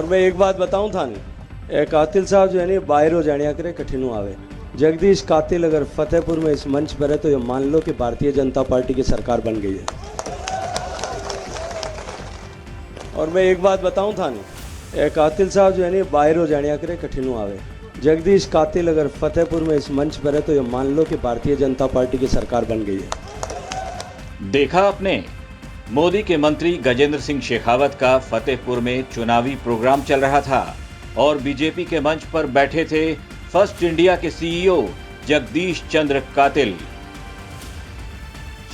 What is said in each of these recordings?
और मैं एक बात बताऊं थाने कातिल साहब जो है ना बाहर हो जाने करे कठिन आवे। जगदीश कातिल अगर फतेहपुर में इस मंच पर है तो ये मान लो कि भारतीय जनता पार्टी की सरकार बन गई है। और मैं एक बात बताऊं थाने कातिल साहब जो है ना बाहर हो जाने करे कठिन आवे। जगदीश कातिल अगर फतेहपुर में इस मंच पर है तो ये मान लो कि भारतीय जनता पार्टी की सरकार बन गई है। देखा आपने, मोदी के मंत्री गजेंद्र सिंह शेखावत का फतेहपुर में चुनावी प्रोग्राम चल रहा था और बीजेपी के मंच पर बैठे थे फर्स्ट इंडिया के सीईओ जगदीश चंद्र कातिल।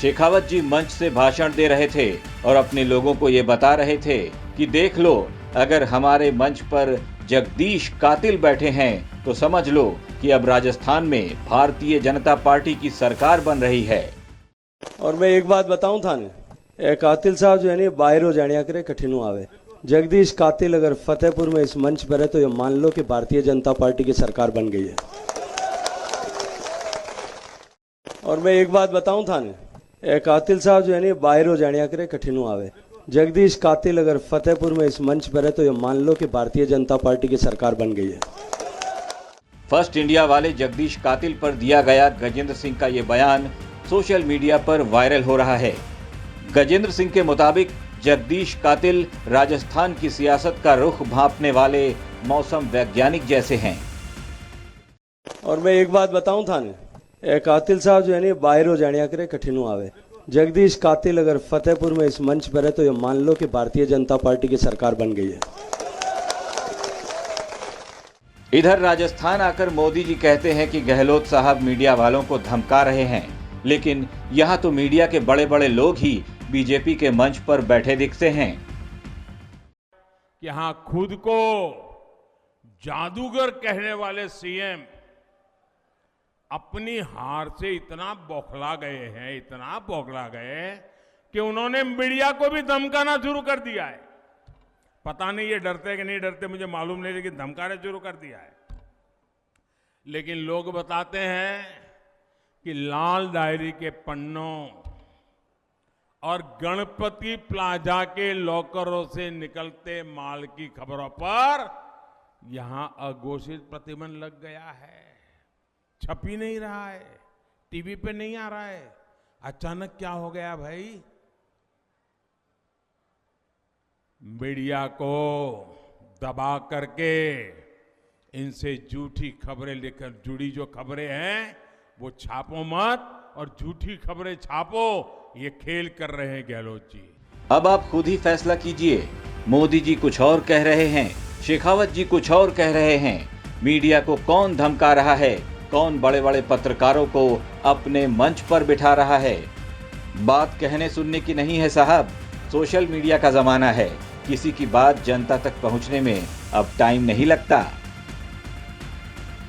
शेखावत जी मंच से भाषण दे रहे थे और अपने लोगों को ये बता रहे थे कि देख लो, अगर हमारे मंच पर जगदीश कातिल बैठे हैं तो समझ लो कि अब राजस्थान में भारतीय जनता पार्टी की सरकार बन रही है। और मैं एक बात बताऊं थाने कातिल साहब जो है ना बाहर हो जाने करे कठिन आवे। जगदीश कातिल अगर फतेहपुर में इस मंच पर है तो ये मान लो कि भारतीय जनता पार्टी की सरकार बन गई है। और मैं एक बात बताऊं थाने कातिल साहब जो है ना बाहर हो जाने करे कठिन आवे। जगदीश कातिल अगर फतेहपुर में इस मंच पर है तो ये मान लो कि भारतीय जनता पार्टी की सरकार बन गई है। फर्स्ट इंडिया वाले जगदीश कातिल पर दिया गया गजेंद्र सिंह का ये बयान सोशल मीडिया पर वायरल हो रहा है। गजेंद्र सिंह के मुताबिक जगदीश कातिल राजस्थान की सियासत का रुख भांपने वाले मौसम वैज्ञानिक जैसे हैं। और मैं एक बात बताऊं थाने कातिल साहब जो है ना बाहर हो जाने करे कठिन आवे। जगदीश कातिल अगर फतेहपुर में इस मंच पर है तो ये मान लो कि भारतीय जनता पार्टी की सरकार बन गई है। इधर राजस्थान आकर मोदी जी कहते हैं कि गहलोत साहब मीडिया वालों को धमका रहे हैं, लेकिन यहाँ तो मीडिया के बड़े बड़े लोग ही बीजेपी के मंच पर बैठे दिखते हैं। यहाँ खुद को जादूगर कहने वाले सीएम अपनी हार से इतना बौखला गए कि उन्होंने मीडिया को भी धमकाना शुरू कर दिया है। पता नहीं ये डरते कि नहीं डरते मुझे मालूम नहीं, लेकिन धमकाना शुरू कर दिया है। लेकिन लोग बताते हैं कि लाल डायरी के पन्नों और गणपति प्लाजा के लॉकरों से निकलते माल की खबरों पर यहां अघोषित प्रतिबंध लग गया है। छप ही नहीं रहा है, टीवी पे नहीं आ रहा है। अचानक क्या हो गया भाई? मीडिया को दबा करके इनसे झूठी खबरें लेकर जुड़ी जो खबरें हैं वो छापो मत, और झूठी खबरें छापो, ये खेल कर रहे हैं गहलोत जी। अब आप खुद ही फैसला कीजिए। मोदी जी कुछ और कह रहे हैं, शेखावत जी कुछ और कह रहे हैं। मीडिया को कौन धमका रहा है, कौन बड़े बड़े पत्रकारों को अपने मंच पर बिठा रहा है? बात कहने सुनने की नहीं है साहब, सोशल मीडिया का जमाना है। किसी की बात जनता तक पहुंचने में अब टाइम नहीं लगता।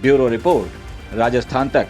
ब्यूरो रिपोर्ट, राजस्थान तक।